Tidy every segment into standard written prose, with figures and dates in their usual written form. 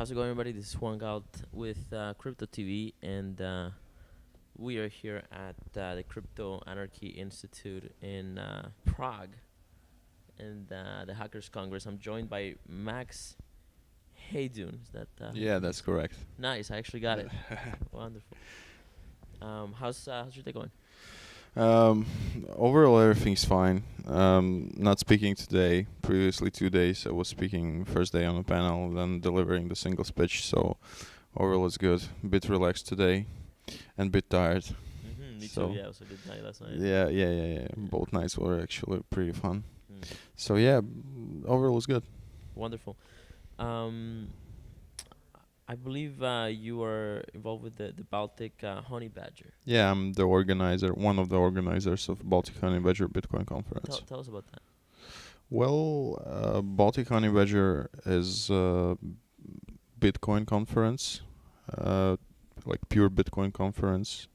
How's it going, everybody? This is Juansgalt with Crypto TV, and we are here at the Crypto Anarchy Institute in Prague, and the Hackers Congress. I'm joined by Max Keidun. Is that Yeah, that's correct. nice? I actually got it. Wonderful. How's your day going? Um, Overall, everything's fine. Not speaking today. Previously, 2 days I was speaking. First day on a panel, then delivering the single speech. So overall, it's good. Bit relaxed today, and bit tired. Me So too. Yeah, it was a good night last night. yeah. Both nights were actually pretty fun. Mm. So yeah, overall it's good. Wonderful. Um, I believe you are involved with the Baltic Honey Badger. Yeah, I'm the organizer, one of the organizers of Baltic Honey Badger Bitcoin Conference. Tell us about that. Well, Baltic Honey Badger is a Bitcoin conference, uh, like pure Bitcoin conference.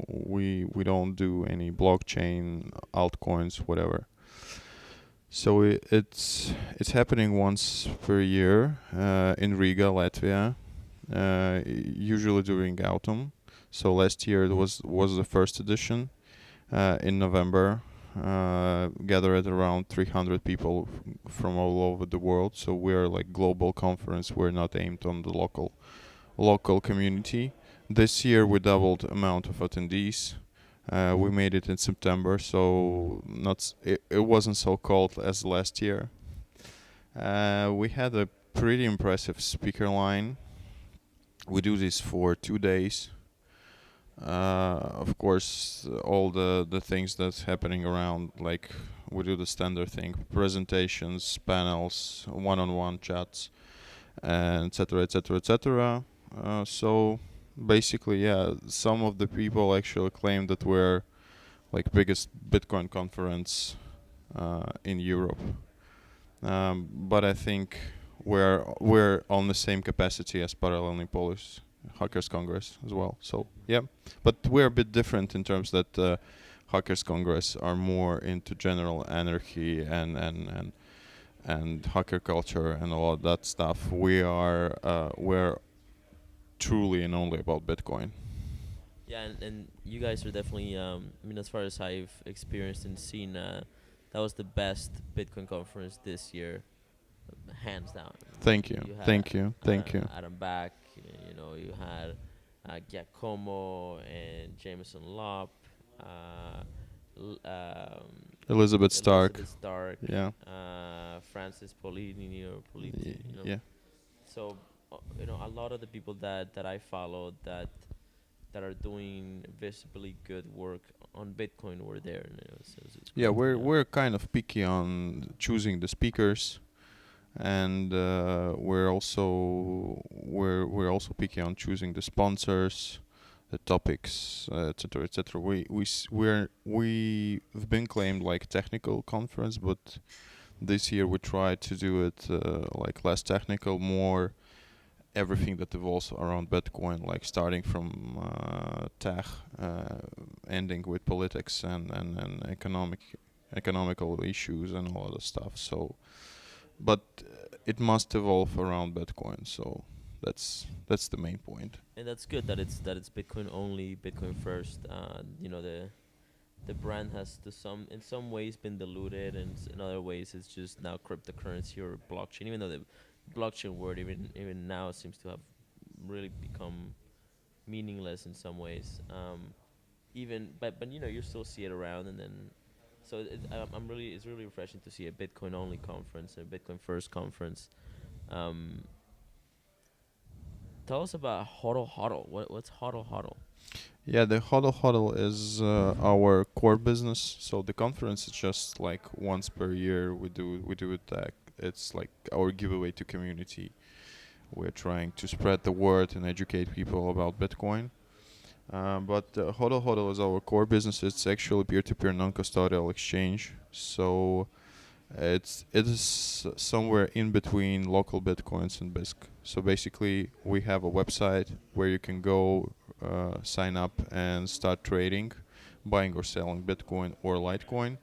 We don't do any blockchain, altcoins, whatever. So it's happening once per year in Riga, Latvia, usually during autumn. So last year it was the first edition in November. Gathered around 300 people from all over the world. So we're like global conference. We're not aimed on the local community. This year we doubled amount of attendees. We made it in September, so it wasn't so cold as last year. We had a pretty impressive speaker line. We do this for 2 days. Of course, all the things that's happening around, like we do the standard thing: presentations, panels, one-on-one chats, and etc. etc. etc. So basically, yeah, some of the people actually claim that we're like biggest Bitcoin conference in Europe. But I think we're on the same capacity as Parallel Polish Hackers Congress as well. So yeah, but we're a bit different in terms that Hackers Congress are more into general anarchy and hacker culture and all of that stuff. We're truly and only about Bitcoin. Yeah, and you guys are definitely. I mean, as far as I've experienced and seen, that was the best Bitcoin conference this year, hands down. Thank you, You had thank you, thank you. Adam Back. You had Giacomo and Jameson Lopp, uh, Elizabeth Stark. Elizabeth Stark, Yeah. Francis Polini or Politi. Yeah. So a lot of the people that I followed that are doing visibly good work on Bitcoin were there. And it's Yeah, great to we're kind of picky on choosing the speakers, and we're also picky on choosing the sponsors, the topics, etc. etc. We've been claimed like technical conference, but this year we tried to do it like less technical, more everything that evolves around Bitcoin, like starting from tech, ending with politics and economical issues and all other stuff. So, but it must evolve around Bitcoin. So that's the main point. and that's good that it's Bitcoin only, Bitcoin first. The brand has in some ways been diluted, and in other ways it's just now cryptocurrency or blockchain. Even though the blockchain word even now seems to have really become meaningless in some ways. Even but you still see it around, and then so it's really refreshing to see a Bitcoin only conference, a Bitcoin first conference. Um, Tell us about Hodl. What's Hodl? Yeah, the Hodl is our core business. So the conference is just like once per year. We do it. It's like our giveaway to community. We're trying to spread the word and educate people about Bitcoin. But Hodl is our core business. It's actually peer-to-peer non-custodial exchange. So it is somewhere in between local bitcoins and BISC. So basically, we have a website where you can go sign up and start trading, buying or selling Bitcoin or Litecoin.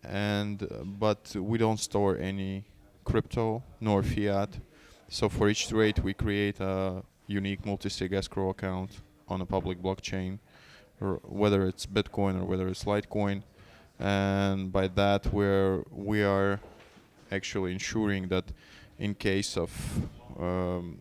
And but we don't store any crypto nor fiat. So for each trade, we create a unique multi-sig escrow account on a public blockchain, or whether it's Bitcoin or whether it's Litecoin, and by that we are actually ensuring that in case of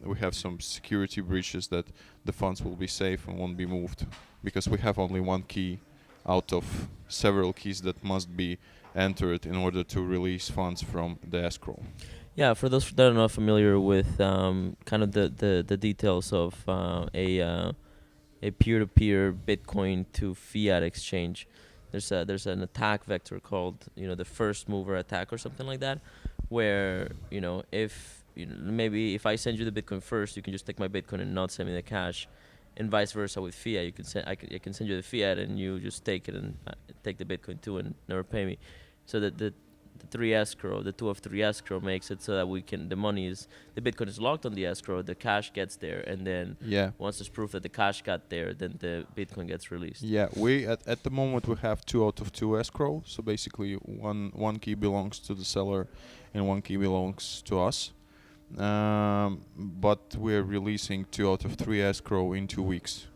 we have some security breaches, that the funds will be safe and won't be moved, because we have only one key out of several keys that must be entered in order to release funds from the escrow. Yeah, for those that are not familiar with kind of the details of a peer-to-peer Bitcoin to fiat exchange, there's an attack vector called, the first mover attack or something like that, where, if maybe if I send you the Bitcoin first, you can just take my Bitcoin and not send me the cash, and vice versa with fiat. You can send I can send you the fiat and you just take it and take the Bitcoin too and never pay me. So that the 2 of 3 escrow makes it so that the Bitcoin is locked on the escrow, the cash gets there, and then Yeah. once there's proof that the cash got there, then the Bitcoin gets released. Yeah, we at the moment we have 2 out of 2 escrow. So basically, one key belongs to the seller, and one key belongs to us. But we're releasing 2 out of 3 escrow in 2 weeks.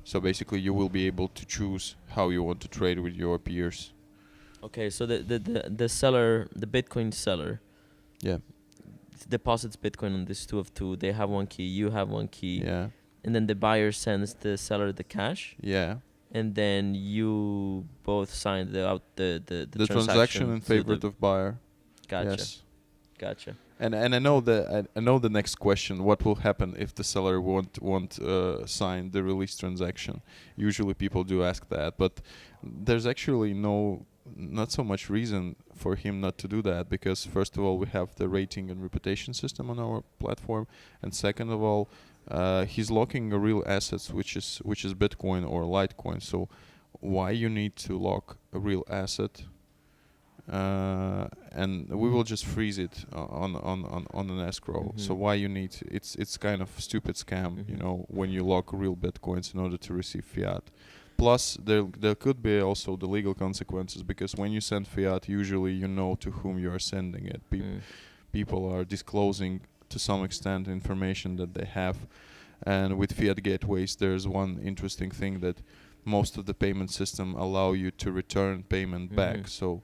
So basically, you will be able to choose how you want to trade with your peers. Okay, so the seller, the Bitcoin seller, Yeah, deposits Bitcoin on this 2 of 2. They have one key, you have one key, yeah, and then the buyer sends the seller the cash, yeah. and then you both sign The transaction in favor of buyer. Gotcha, Yes. gotcha. And I know I know the next question. What will happen if the seller won't sign the release transaction? Usually people do ask that, but there's actually not so much reason for him not to do that, because first of all we have the rating and reputation system on our platform, and second of all he's locking a real assets, which is Bitcoin or Litecoin. So why you need to lock a real asset? And we will just freeze it on an escrow. So why you need it's kind of stupid scam, when you lock real Bitcoins in order to receive fiat. Plus there could be also the legal consequences, because when you send fiat, usually you know to whom you are sending it. People are disclosing to some extent information that they have, and with fiat gateways there's one interesting thing, that most of the payment system allow you to return payment back. So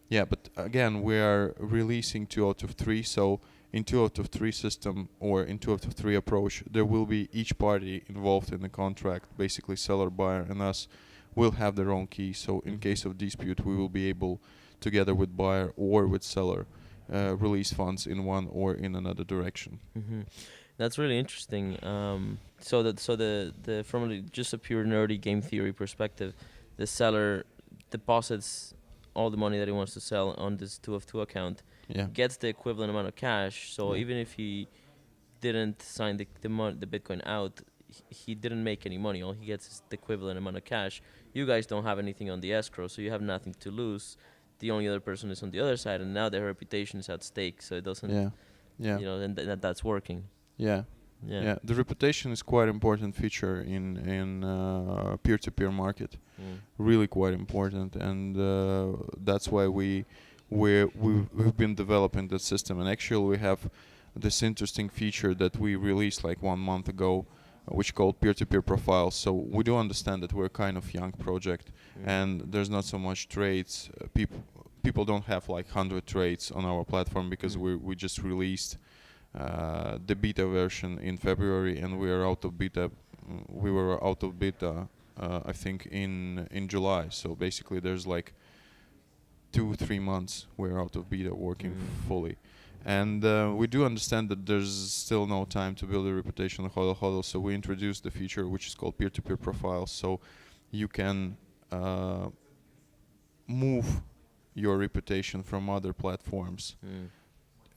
yeah, but again, we are releasing 2 out of 3. So in 2 out of 3 system, or in 2 out of 3 approach, there will be each party involved in the contract, basically seller, buyer, and us, will have their own key. So in case of dispute, we will be able, together with buyer or with seller, release funds in one or in another direction. That's really interesting. So the from just a pure nerdy game theory perspective, the seller deposits all the money that he wants to sell on this 2 of 2 account, Yeah. gets the equivalent amount of cash. So Yeah. even if he didn't sign the Bitcoin out, he didn't make any money. All he gets is the equivalent amount of cash. You guys don't have anything on the escrow, so you have nothing to lose. The only other person is on the other side, and now their reputation is at stake. So it doesn't, Yeah. Yeah. and that's working. Yeah. Yeah. Yeah, the reputation is quite important feature in peer-to-peer market, really quite important, and that's why we've been developing that system. And actually, we have this interesting feature that we released like 1 month ago, which called peer-to-peer profiles. So we do understand that we're kind of young project, and there's not so much trades. People don't have like 100 trades on our platform, because we just released the beta version in February, and we are out of beta. We were out of beta, I think, in July. So basically, there's like 2-3 months we're out of beta, working fully. And we do understand that there's still no time to build a reputation on Hodl. So we introduced the feature which is called peer-to-peer profiles. So you can move your reputation from other platforms.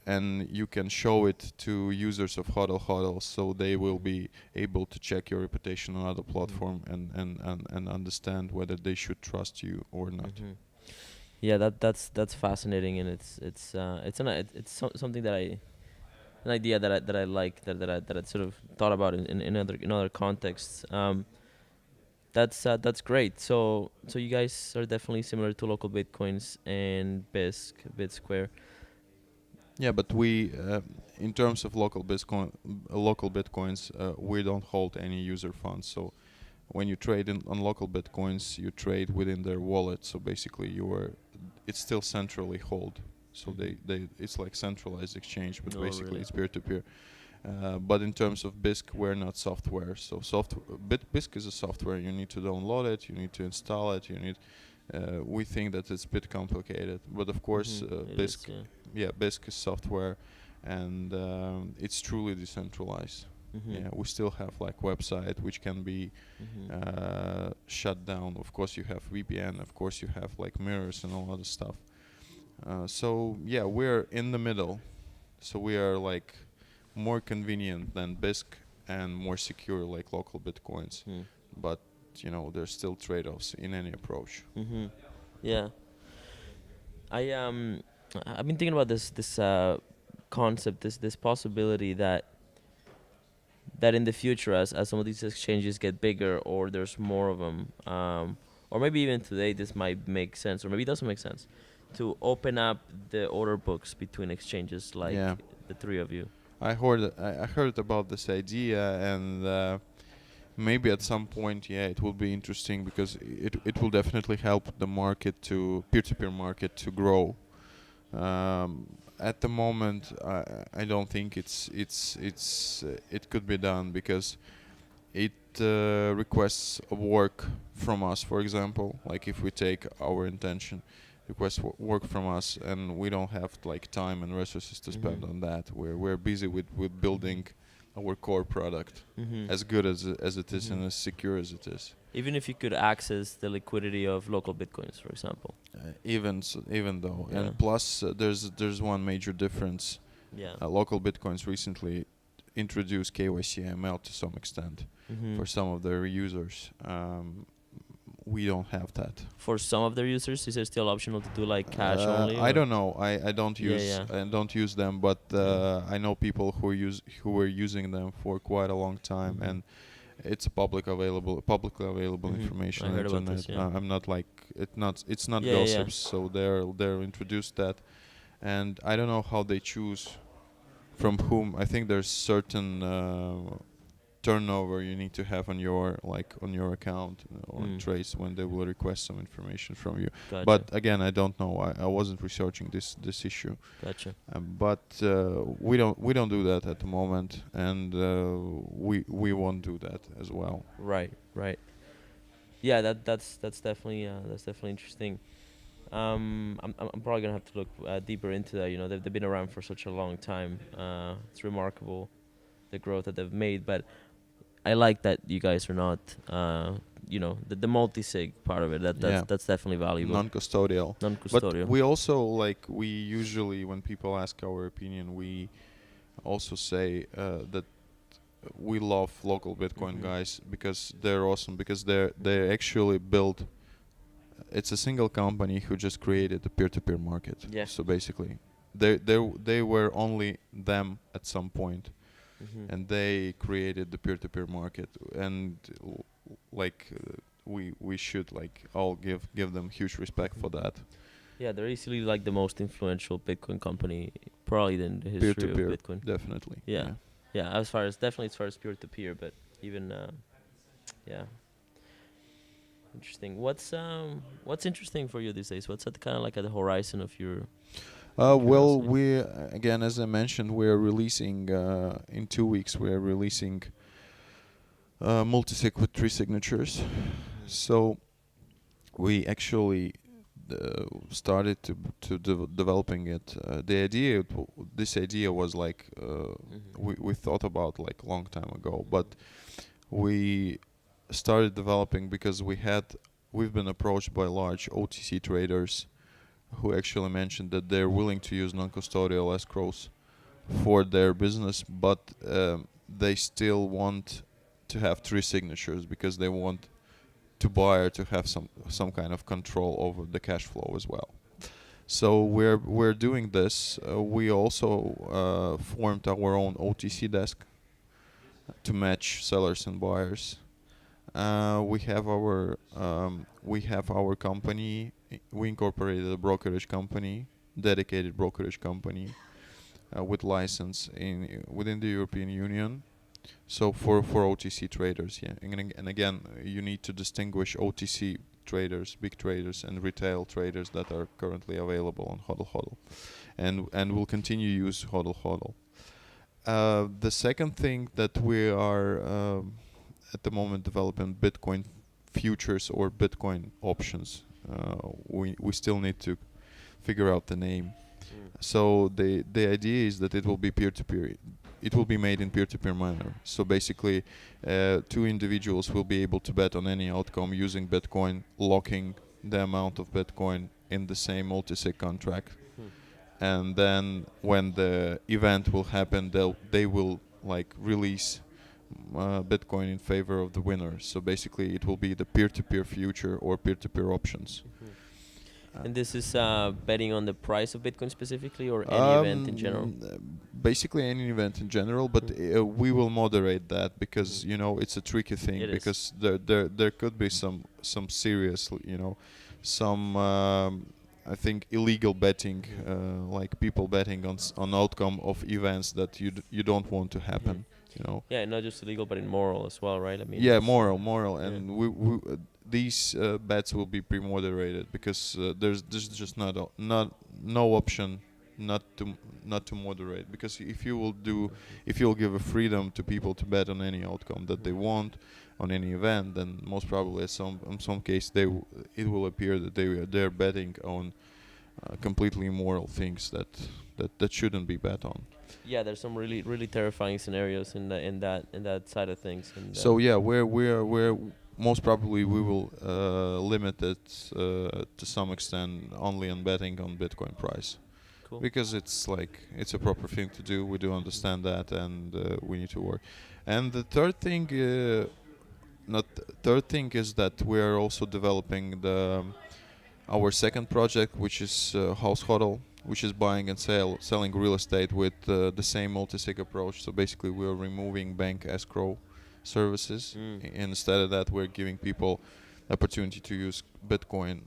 And you can show it to users of Hodl, so they will be able to check your reputation on other platform and understand whether they should trust you or not. Yeah, that's fascinating, and it's something that an idea that I like, that I sort of thought about in other contexts. That's great. So you guys are definitely similar to local Bitcoins and BitSquare. Yeah, but we, in terms of local bitcoins, we don't hold any user funds. So when you trade on local bitcoins, you trade within their wallet. So basically, it's still centrally held. So it's like centralized exchange, but No, basically really. it's peer to peer. But in terms of BISC, we're not software. So BISC is a software. You need to download it. You need to install it. We think that it's a bit complicated, but of course, It is, BISC, yeah. yeah, BISC is software, and it's truly decentralized. Yeah, we still have like website which can be shut down. Of course, you have VPN. Of course, you have like mirrors and all other stuff. So yeah, we're in the middle. So we are like more convenient than BISC and more secure like local bitcoins. But there's still trade-offs in any approach. Yeah. I've been thinking about this concept, this possibility that in the future, as some of these exchanges get bigger or there's more of them, or maybe even today this might make sense, or maybe it doesn't make sense, to open up the order books between exchanges like Yeah. the three of you. I heard about this idea, and maybe at some point, yeah, it will be interesting because it will definitely help the market to peer-to-peer market to grow. At the moment, I don't think it could be done because it requests a work from us. For example, like if we take our intention, requests work from us, and we don't have like time and resources to spend on that. We're busy with building our core product as good as it is and as secure as it is. Even if you could access the liquidity of local bitcoins, for example. Even though, Yeah. and plus there's one major difference. Yeah. Local bitcoins recently introduced KYC AML to some extent for some of their users. We don't have that. For some of their users, is it still optional to do like cash only? I or- don't know. I don't Yeah, use yeah. I don't use them, but I know people who were using them for quite a long time, and it's publicly available information I on heard the about internet. this, yeah. I'm not like it's not Yeah, yeah, yeah. gossips, so they're introduced that, and I don't know how they choose from whom. I think there's certain turnover you need to have on your account or trace when they will request some information from you. Gotcha. But again, I don't know. I wasn't researching this issue. Gotcha. But we don't do that at the moment, and we won't do that as well. Right. Yeah, that's definitely interesting. I'm probably gonna have to look deeper into that. They've been around for such a long time. It's remarkable the growth that they've made, but I like that you guys are not, the multi-sig part of it. That's definitely valuable. Non-custodial. Non-custodial. But we also we usually, when people ask our opinion, we also say that we love local Bitcoin guys because they're awesome, because they actually built. It's a single company who just created the peer-to-peer market. Yeah. So basically, they were only them at some point, and they created the peer-to-peer market, and we should all give them huge respect for that. Yeah, they're easily like the most influential Bitcoin company probably in the history Peer-to-peer, of Bitcoin. definitely. Yeah. As far as peer-to-peer, but even yeah. Interesting. What's interesting for you these days? What's at kind of like at the horizon of your? Well, curiosity? we again, as I mentioned, we are releasing in 2 weeks. We are releasing multisig with 3 signatures. So we actually started to developing it. This idea was we thought about like a long time ago, but we started developing because we've been approached by large OTC traders who actually mentioned that they're willing to use non-custodial escrows for their business, but they still want to have 3 signatures because they want to buyer to have some kind of control over the cash flow as well. So we're doing this. We also formed our own OTC desk to match sellers and buyers. We have our company. We incorporated a brokerage company, dedicated brokerage company, with license in within the European Union. So for OTC traders, yeah, and again, you need to distinguish OTC traders, big traders, and retail traders that are currently available on Hodl, and will continue use Hodl. The second thing that we are at the moment developing Bitcoin futures or Bitcoin options. We still need to figure out the name. So the idea is that it will be peer-to-peer. It will be made in peer-to-peer manner. So basically, two individuals will be able to bet on any outcome using Bitcoin, locking the amount of Bitcoin in the same multi-sig contract. And then when the event will happen, they will like release Bitcoin in favor of the winner. So basically, it will be the peer-to-peer future or peer-to-peer options. And this is betting on the price of Bitcoin specifically, or any event in general? Basically, any event in general, but we will moderate that because it's a tricky thing. It is. Because there could be some serious, some I think illegal betting, like people betting on outcome of events that you don't want to happen. Yeah, not just illegal, but immoral as well, right? I mean. Yeah, it's- moral, and we these bets will be pre-moderated because there's just no option not to moderate, because if you'll give a freedom to people to bet on any outcome that they want on any event, then most probably in some case it will appear that they're betting on completely immoral things that shouldn't be bet on. Yeah, there's some really terrifying scenarios in that side of things. And, So yeah, we're most probably we will limit it to some extent only on betting on Bitcoin price, cool. because it's a proper thing to do. We do understand that, and we need to work. And the third thing, third thing is that we are also developing our second project, which is House Hodl, which is buying and selling real estate with the same multi-sig approach. So basically, we are removing bank escrow services. Instead of that, we're giving people opportunity to use Bitcoin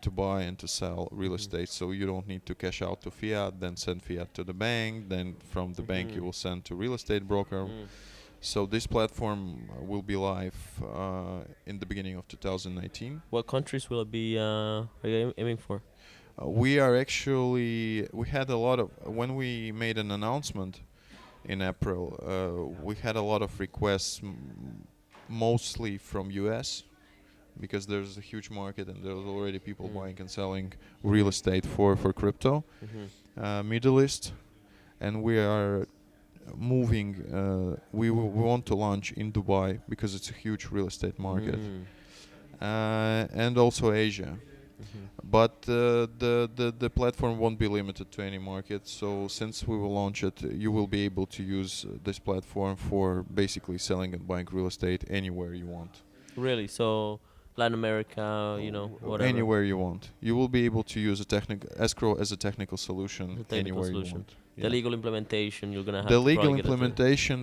to buy and to sell real estate. So you don't need to cash out to fiat, then send fiat to the bank, then from the bank you will send to real estate broker. So this platform will be live in the beginning of 2019. What countries will it be? Are you aiming for? We had a lot of, when we made an announcement in April, we had a lot of requests, mostly from US, because there's a huge market and there's already people buying and selling real estate for crypto. Middle East, and we are moving. We want to launch in Dubai because it's a huge real estate market, and also Asia. But the platform won't be limited to any market. So since we will launch it, you will be able to use this platform for basically selling and buying real estate anywhere you want. Really? So Latin America, whatever. Anywhere you want. You will be able to use escrow as a technical solution anywhere you want. The legal implementation, you're gonna have The to legal probably get implementation,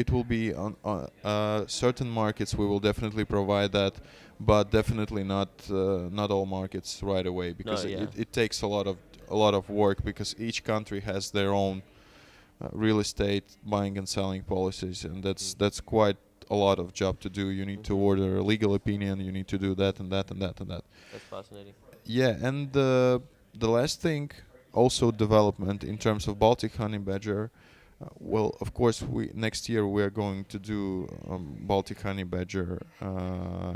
it will be on certain markets. We will definitely provide that, but definitely not all markets right away, because it takes a lot of work, because each country has their own real estate buying and selling policies, and that's quite a lot of job to do. You need to order a legal opinion. You need to do that and that and that and that. That's fascinating. Yeah, and the last thing, also development in terms of Baltic honey badger. Well, of course, next year we are going to do Baltic honey badger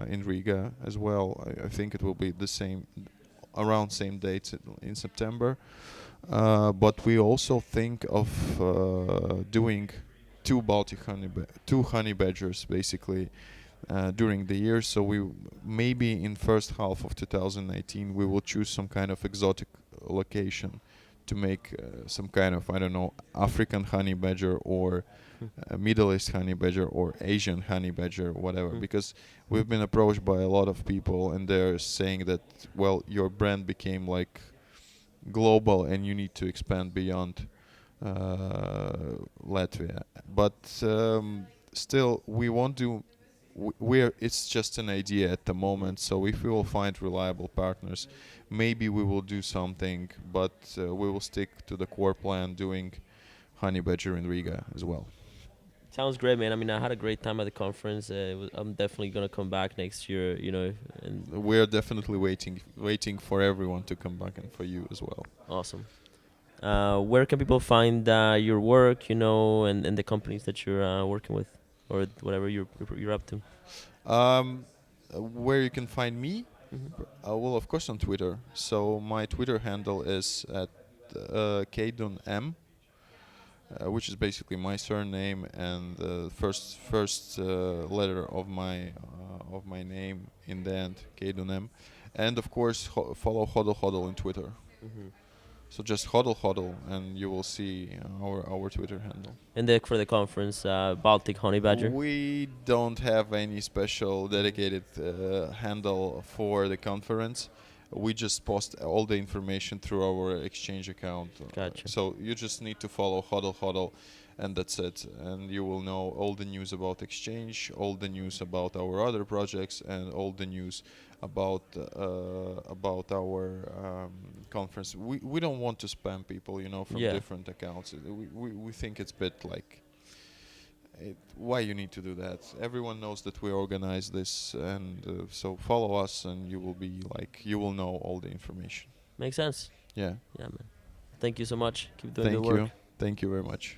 in Riga as well. I think it will be the same, around same dates in September. But we also think of doing two honey badgers basically during the year. So we maybe in first half of 2019 we will choose some kind of exotic location to make some kind of, I don't know, African honey badger or Middle East honey badger or Asian honey badger, whatever. Because we've been approached by a lot of people and they're saying that, well, your brand became like global and you need to expand beyond Latvia. But still, we won't do. It's just an idea at the moment. So if we will find reliable partners, maybe we will do something, but we will stick to the core plan, doing Honey Badger in Riga as well. Sounds great, man. I mean, I had a great time at the conference. I'm definitely gonna come back next year. And We're definitely waiting for everyone to come back and for you as well. awesome. Where can people find your work? And the companies that you're working with, or whatever you're up to. Where you can find me? Hmm. Well, of course on Twitter. So my Twitter handle is at Keidun M, which is basically my surname and the first letter of my name in the end, Keidun M, and of course follow Hodl in Twitter. Hmm. So just Hodl, and you will see our Twitter handle. And for the conference, Baltic Honey Badger. We don't have any special dedicated handle for the conference. We just post all the information through our exchange account. Gotcha. So you just need to follow Hodl, and that's it. And you will know all the news about exchange, all the news about our other projects, and all the news about our conference. We don't want to spam people, from Yeah. different accounts. We think it's a bit like why you need to do that. Everyone knows that we organize this, and so follow us, and you will know all the information. Makes sense. Yeah. Yeah, man. Thank you so much. Keep doing Thank good work. you. Thank you very much.